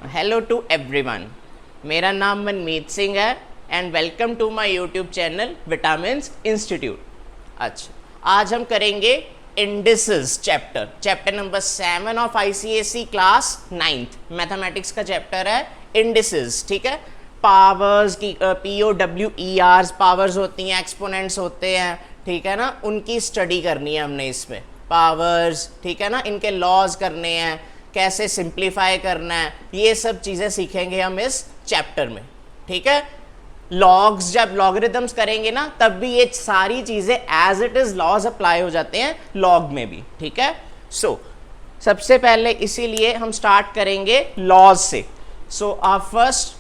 Hello to everyone, मेरा नाम मनमीत सिंह है and welcome to my YouTube channel vitamins institute. अच्छा, आज हम करेंगे indices chapter number 7 of ICSE class 9th mathematics का चैप्टर है इंडिसेस। ठीक है, पावर्स की POWERs पावर्स होती हैं, एक्सपोनेंट्स होते हैं, ठीक है ना, उनकी स्टडी करनी है हमने इसमें। पावर्स, ठीक है ना, इनके लॉज करने हैं, कैसे सिंप्लीफाई करना है, ये सब चीज़ें सीखेंगे हम इस चैप्टर में। ठीक है, लॉग्स जब लॉगरिदम्स करेंगे ना तब भी ये सारी चीज़ें as it is laws apply हो जाते हैं लॉग में भी। ठीक है, सबसे पहले इसीलिए हम स्टार्ट करेंगे लॉज से। आप फर्स्ट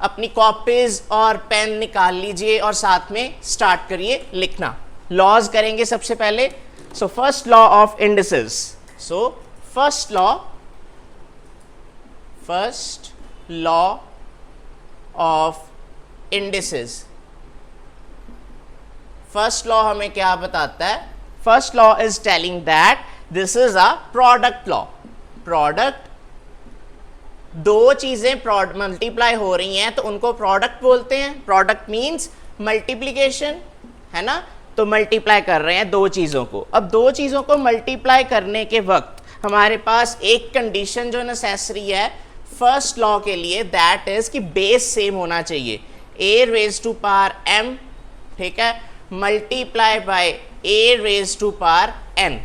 अपनी कॉपीज और पेन निकाल लीजिए और साथ में स्टार्ट करिए लिखना। लॉज करेंगे सबसे पहले। First law of indices. First law of indices. First law हमें क्या बताता है? First law is telling that this is a product law. Product, दो चीजें मल्टीप्लाई हो रही हैं तो उनको प्रोडक्ट बोलते हैं। प्रोडक्ट मींस मल्टीप्लिकेशन, है ना, तो मल्टीप्लाई कर रहे हैं दो चीजों को। अब दो चीजों को मल्टीप्लाई करने के वक्त हमारे पास एक कंडीशन जो नेसेसरी है फर्स्ट लॉ के लिए, दैट इज कि बेस सेम होना चाहिए। a raise to power m, ठीक है, multiply by a raise to power n।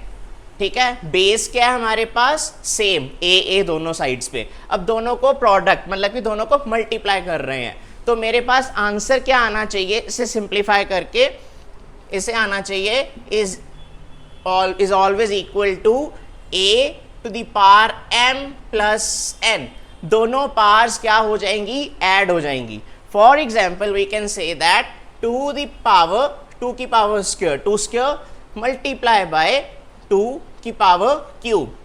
ठीक है, बेस क्या है हमारे पास? सेम, a दोनों साइड्स पे। अब दोनों को प्रोडक्ट मतलब कि दोनों को मल्टीप्लाई कर रहे हैं, तो मेरे पास आंसर क्या आना चाहिए? इसे सिंप्लीफाई करके इसे आना चाहिए is always equal to a to the power m plus n। दोनों पावर्स क्या हो जाएंगी? ऐड हो जाएंगी। For example we can say that 2 की power square, 2 square multiply by 2 की पावर क्यूब।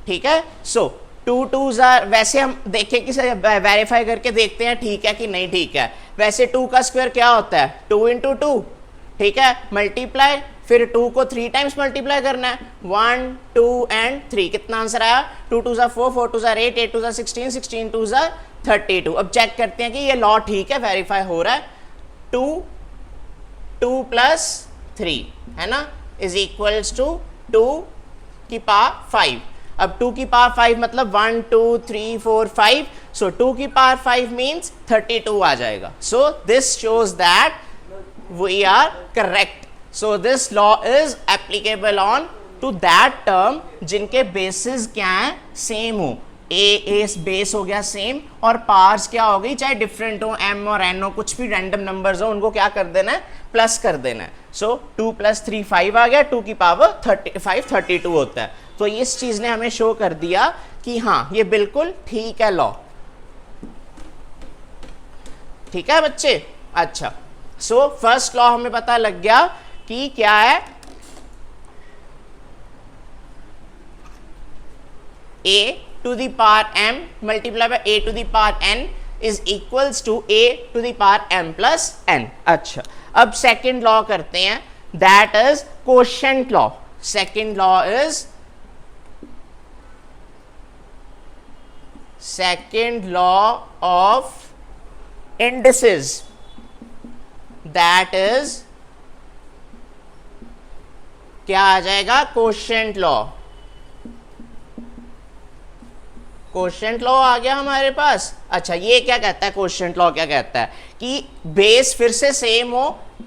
ठीक है, 2 2s आर, वैसे हम देखें कि वेरीफाई करके देखते हैं ठीक है कि नहीं ठीक है। वैसे 2 का स्क्वायर क्या होता है? 2 इंटू 2, ठीक है, मल्टीप्लाई, फिर 2 को 3 टाइम्स मल्टीप्लाई करना है, 1 2 एंड 3। कितना आंसर आया? 2 2 4, 4 2 8, 8 2 16, 16 2 32। अब चेक करते हैं कि ये लॉ ठीक है, वेरीफाई हो रहा है। 2 प्लस 3, है ना, इज इक्वल्स टू 2 की पावर 5। अब 2 की पावर 5 मतलब 1 2 3 4 5, 2 की पावर 5 मीन्स 32 आ जाएगा। This shows that we are correct. This law is applicable on to that term जिनके बेसिस क्या है? सेम हो। a बेस हो गया सेम, और पावर्स क्या हो गई? चाहे डिफरेंट हो, m और n हो, कुछ भी रैंडम नंबर्स हो, उनको क्या कर देना है? प्लस कर देना है। 2 प्लस 3 5 आ गया, 2 की पावर 35 32 होता है। तो इस चीज ने हमें शो कर दिया कि हाँ ये बिल्कुल ठीक है लॉ। ठीक है बच्चे? अच्छा, फर्स्ट लॉ हमें पता लग गया कि क्या है? a to the power m multiply by a to the power n is equals to a to the power m plus n। अच्छा, अब सेकेंड लॉ करते हैं, that is quotient law. Second law is second law of indices, that is क्या आ जाएगा? Quotient law. Quotient law आ गया हमारे पास। अच्छा, ये क्या कहता है? कोशेंट लॉ क्या कहता है कि बेस फिर से सेम हो,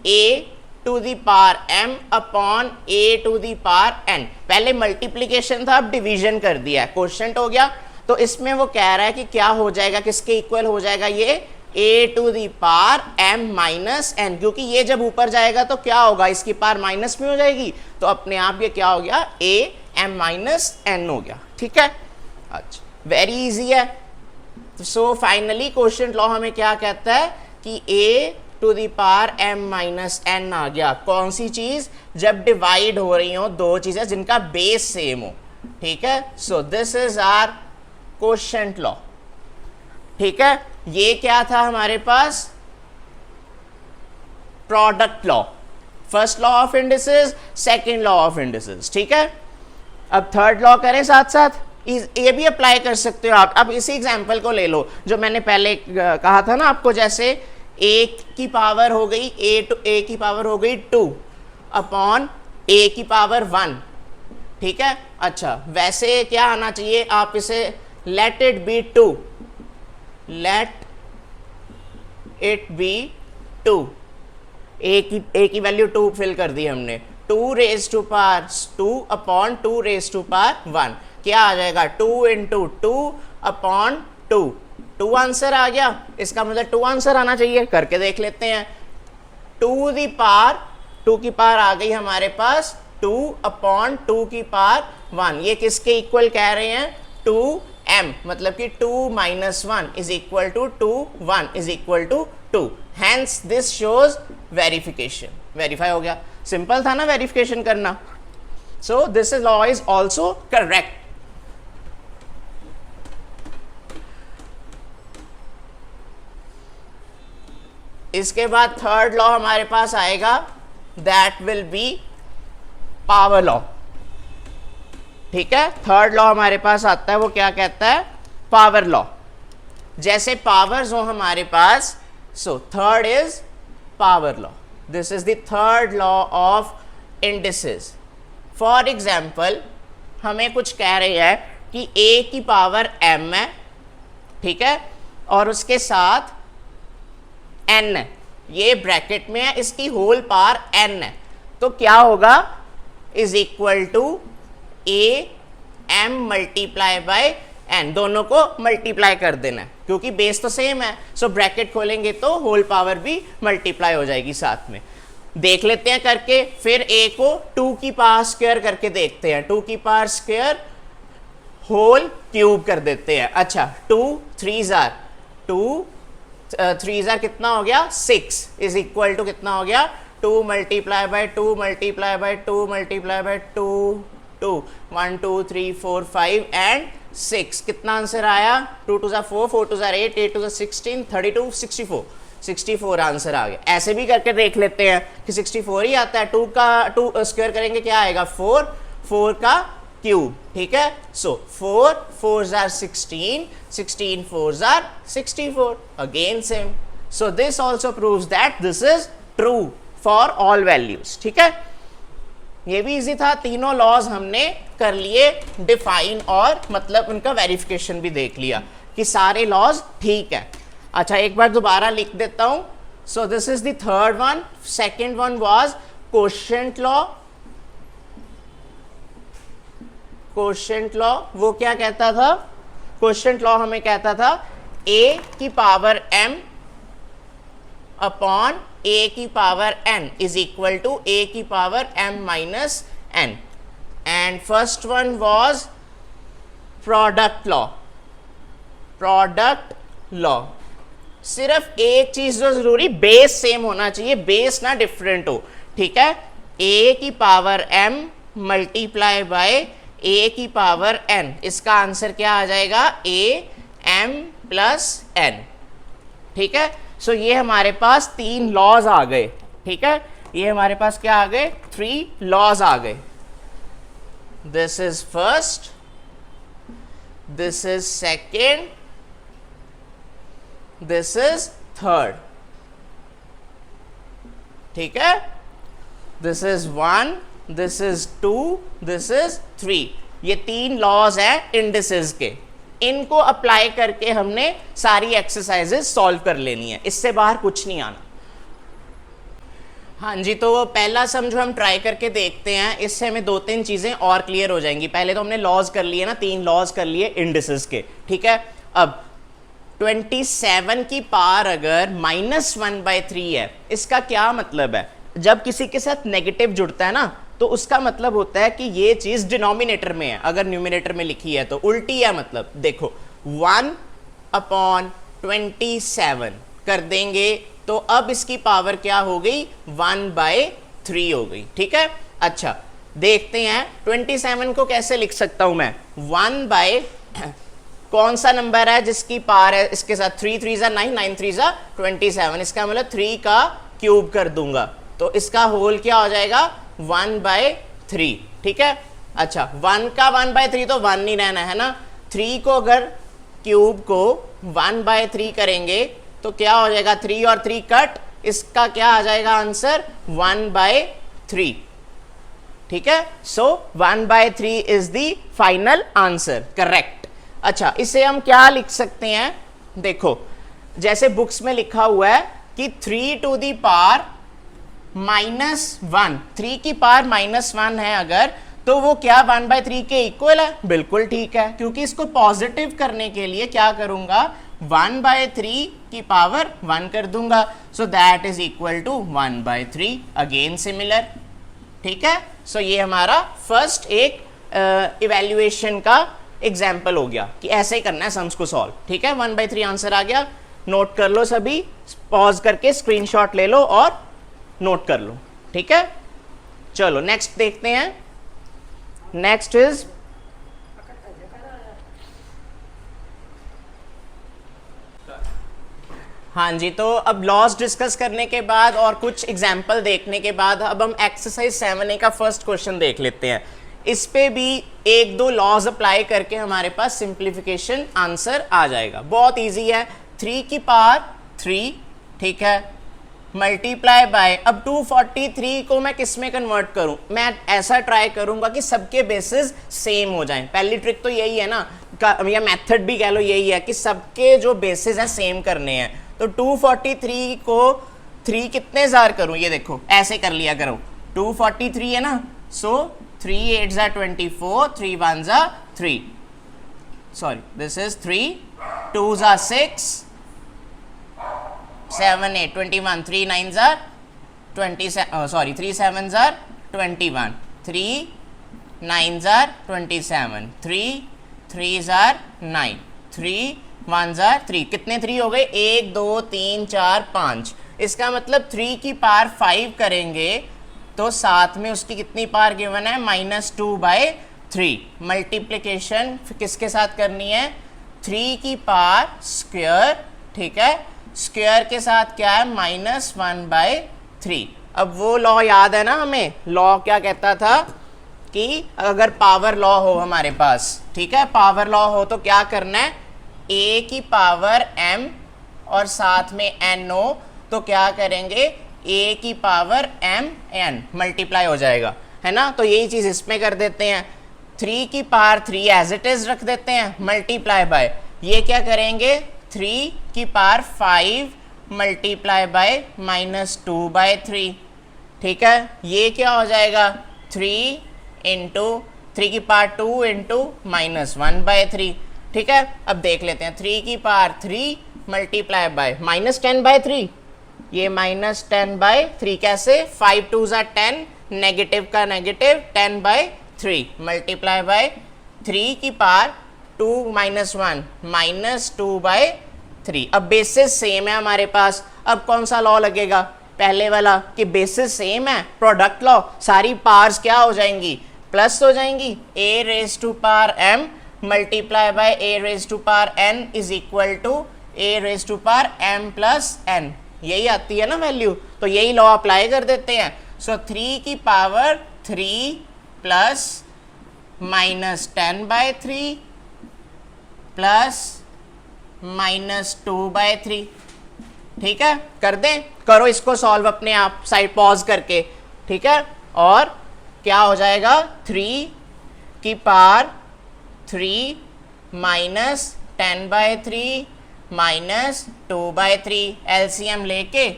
a to the power m upon a to the power n। पहले मल्टीप्लीकेशन था, अब डिवीजन कर दिया है, कोशेंट हो गया। तो इसमें वो कह रहा है कि क्या हो जाएगा, किसके इक्वल हो जाएगा? ये a to the power m minus n, क्योंकि ये जब ऊपर जाएगा तो क्या होगा? इसकी पावर माइनस में हो जाएगी, तो अपने आप ये क्या हो गया? a m माइनस n हो गया। ठीक है, अच्छा, वेरी इजी है। तो फाइनली क्वेश्चन लॉ हमें क्या कहता है कि a to the power m minus n आ गया। कौन सी चीज? जब डिवाइड हो रही हो दो चीजें जिनका बेस सेम हो। ठीक है, this is our quotient law. ठीक है, ये क्या था हमारे पास? Product law. First law of indices, second law of indices. ठीक है, अब थर्ड लॉ करें साथ साथ। ये भी अप्लाई कर सकते हो आप। अब इसी एग्जांपल को ले लो जो मैंने पहले कहा था ना आपको, जैसे a की पावर हो गई a की पावर हो गई 2 अपॉन a की पावर 1, ठीक है। अच्छा, वैसे क्या आना चाहिए, आप इसे let it be 2, let it be 2, a की वैल्यू 2 फिल कर दी हमने, 2 raise to power 2 upon 2 raise to power 1, क्या आ जाएगा 2 इंटू 2 अपॉन 2, 2 आंसर आ गया। इसका मतलब 2 आंसर आना चाहिए, करके देख लेते हैं। 2 की पावर आ गई हमारे पास 2 अपॉन 2 की पावर 1, ये किसके इक्वल कह रहे हैं, 2m, मतलब कि 2 minus 1 is equal to 2, 1 is equal to 2, hence this shows verification, verify हो गया। सिंपल था ना वेरिफिकेशन करना। So this is law is also correct. इसके बाद थर्ड लॉ हमारे पास आएगा, that will be power law, ठीक है। थर्ड लॉ हमारे पास आता है, वो क्या कहता है, पावर लॉ। जैसे पावर्स हो हमारे पास, so third is power law, this is the third law of indices. For example हमें कुछ कह रहे हैं कि a की पावर m है, ठीक है, और उसके साथ n है, ये ब्रैकेट में है, इसकी होल पावर n है, तो क्या होगा, is equal to a m multiply by n, दोनों को मल्टीप्लाई कर देना है क्योंकि बेस तो सेम है। सो ब्रैकेट खोलेंगे तो होल पावर भी मल्टीप्लाई हो जाएगी साथ में। देख लेते हैं करके, फिर a को 2 की पावर स्क्वायर करके देखते हैं, 2 की पावर स्क्वायर होल क्यूब कर देते हैं। अच्छा, 2 3 जार कितना हो गया, 6 इज इक्वल टू कितना हो गया, 2 multiply by 2 multiply by 2 multiply by 2, 1 2 3 4 5 and 6, कितना आंसर आया, 2 2 4 4 2 8 8 2 16 32 64 आंसर आ गया। ऐसे भी करके देख लेते हैं कि 64 ही आता है, 2 का 2 स्क्वायर करेंगे क्या आएगा, 4 का क्यूब, ठीक है। सो 4 4 jar 16 16 4 jar 64, again same. So this also proves that this is true for all values, ठीक है। ये भी इजी था, तीनों लॉज हमने कर लिए डिफाइन और मतलब उनका वेरिफिकेशन भी देख लिया कि सारे लॉज ठीक है। अच्छा, एक बार दोबारा लिख देता हूं। सो this is the third one. Second one was quotient law. Quotient law वो क्या कहता था, कोशेंट लॉ हमें कहता था a की पावर m अपॉन a की power n is equal to a की power m minus n। And first one was product law. Product law सिर्फ एक चीज जो जरूरी, बेस सेम होना चाहिए, बेस ना डिफरेंट हो, ठीक है। a की power m multiply by a की पावर n, इसका आंसर क्या आ जाएगा, a m प्लस n, ठीक है। सो ये हमारे पास 3 लॉज आ गए, ठीक है। ये हमारे पास क्या आ गए, 3 लॉज आ गए। This is first, this is second, this is third, ठीक है। This is 1, this is 2, this is 3, ये 3 लॉज है इंडिसेस के। इनको अप्लाई करके हमने सारी एक्सरसाइजेस सॉल्व कर लेनी है, इससे बाहर कुछ नहीं आना। हाँ जी, तो पहला सम जो हम ट्राई करके देखते हैं, इससे हमें 2-3 चीजें और क्लियर हो जाएंगी। पहले तो हमने लॉज कर लिए ना, 3 लॉज कर लिए इंडिसेस के, ठीक है। अब 27 की पावर अगर -1/3 है, इसका क्या मतलब है, जब किसी के साथ नेगेटिव जुड़ता है ना, तो उसका मतलब होता है कि ये चीज डिनोमिनेटर में है। अगर न्यूमिनेटर में लिखी है तो उल्टी है, मतलब देखो 1/27 कर देंगे तो अब इसकी पावर क्या हो गई, 1/3 हो गई, ठीक है। अच्छा, देखते हैं 27 को कैसे लिख सकता हूं मैं, 1 कौन सा नंबर है जिसकी पावर है इसके साथ, 3 3 9 9 3 27, इसका मतलब 3 का क्यूब कर दूंगा तो इसका होल क्या हो जाएगा, 1/3, ठीक है। अच्छा 1 का 1/3 तो 1 नहीं रहना है ना, 3 को अगर क्यूब को 1/3 करेंगे तो क्या हो जाएगा, 3 और 3 कट, इसका क्या आ जाएगा आंसर 1/3, ठीक है। सो 1/3 is the final answer, correct. अच्छा इसे हम क्या लिख सकते हैं, देखो जैसे बुक्स में लिखा हुआ है कि 3 टू दी पावर -1, 3 की पावर -1 है अगर, तो वो क्या 1/3 के इक्वल है, बिल्कुल ठीक है, क्योंकि इसको पॉजिटिव करने के लिए क्या करूंगा 1/3 की पावर 1 कर दूंगा, so that is equal to 1/3, again similar, ठीक है। सो ये हमारा फर्स्ट एक इवैल्यूएशन का एग्जाम्पल हो गया कि ऐसे ही करना है सम्स को सॉल्व, ठीक है। 1/3 आंसर आ गया, नोट कर लो सभी, पॉज करके स्क्रीनशॉट ले लो और नोट कर लो, ठीक है। चलो नेक्स्ट देखते हैं, नेक्स्ट इज हाँ जी, तो अब लॉस डिस्कस करने के बाद और कुछ एग्जाम्पल देखने के बाद अब हम एक्सरसाइज 7A का फर्स्ट क्वेश्चन देख लेते हैं। इस पे भी एक दो लॉज अप्लाई करके हमारे पास सिंप्लीफिकेशन आंसर आ जाएगा, बहुत इजी है। 3 की पावर 3, ठीक है, मल्टीप्लाई बाय, अब 243 को मैं किस में कन्वर्ट करूं, मैं ऐसा ट्राई करूंगा कि सबके बेसिस सेम हो जाएं। पहली ट्रिक तो यही है ना, या मेथड भी कह लो यही है कि सबके जो बेसिस हैं सेम करने हैं। तो 243 को 3 कितने जार करूं, ये देखो ऐसे कर लिया करो, 243 है ना, सो 3 8 ज़ा 24, 3 1 ज़ा 3, सॉरी दिस इज 3, 2 ज़ा 6, 7 8 21, 3 9 ज़ा 27, सॉरी 3 7 ज़ा 21, 3 9 ज़ा 27, 3 3 ज़ा 9, 3 1 ज़ा 3, कितने 3 हो गए, 1 2 3 4 5, इसका मतलब 3 की पावर 5 करेंगे तो साथ में उसकी कितनी पावर गिवन है -2/3। मल्टीप्लिकेशन किसके साथ करनी है, 3 की पावर स्क्वायर, ठीक है, स्क्वायर के साथ क्या है -1/3। अब वो लॉ याद है ना हमें, लॉ क्या कहता था कि अगर पावर लॉ हो हमारे पास, ठीक है, पावर लॉ हो तो क्या करना है, a की पावर m और साथ में n हो तो क्या करेंगे a की पावर m n मल्टीप्लाई हो जाएगा, है ना। तो यही चीज इसमें कर देते हैं, 3 की पावर 3 एज इट इज रख देते हैं, मल्टीप्लाई बाय, ये क्या करेंगे 3 की पावर 5 मल्टीप्लाई बाय -2/3, ठीक है, ये क्या हो जाएगा 3 इंटू 3 की पावर 2 इंटू -1/3, ठीक है। अब देख लेते हैं 3 की पावर 3 मल्टीप्लाई बाय -10/3, ये -10/3 कैसे, 5 2 ज़ा 10, नेगेटिव का नेगेटिव 10/3 मल्टीप्लाई बाय 3 की पावर 2 -1 -2/3। अब बेसिस सेम है हमारे पास, अब कौन सा लॉ लगेगा, पहले वाला कि बेसिस सेम है, प्रोडक्ट लॉ, सारी पावर्स क्या हो जाएंगी, प्लस हो जाएंगी, a⁻m multiply by a⁻n is equal to a⁻m + n, यही आती है ना वैल्यू, तो यही लॉ अप्लाई कर देते हैं। सो 3 की पावर 3 प्लस -10/3 प्लस -2/3, ठीक है, कर दें, करो इसको सॉल्व अपने आप साइड पॉज करके, ठीक है, और क्या हो जाएगा 3 की पावर 3 -10/3 -2/3, एलसीएम लेके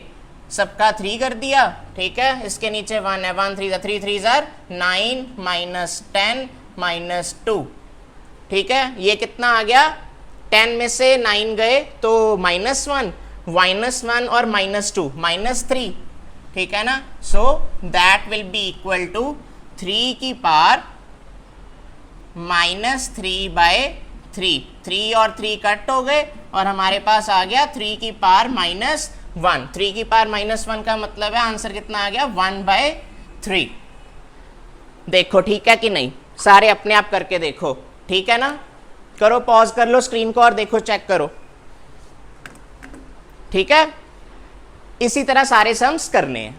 सबका 3 कर दिया, ठीक है, इसके नीचे 1 है, 1 3 3 3 9 -10 -2, ठीक है, ये कितना आ गया, 10 में से 9 गए तो -1 और -2 -3, ठीक है ना। So that will be equal to 3 की पावर -3/3, 3 और 3 कट हो गए और हमारे पास आ गया 3 की पावर -1, 3 की पावर -1 का मतलब है आंसर कितना आ गया 1/3। देखो ठीक है कि नहीं, सारे अपने आप करके देखो, ठीक है ना, करो पॉज कर लो स्क्रीन को और देखो, चेक करो, ठीक है, इसी तरह सारे सम्स करने हैं।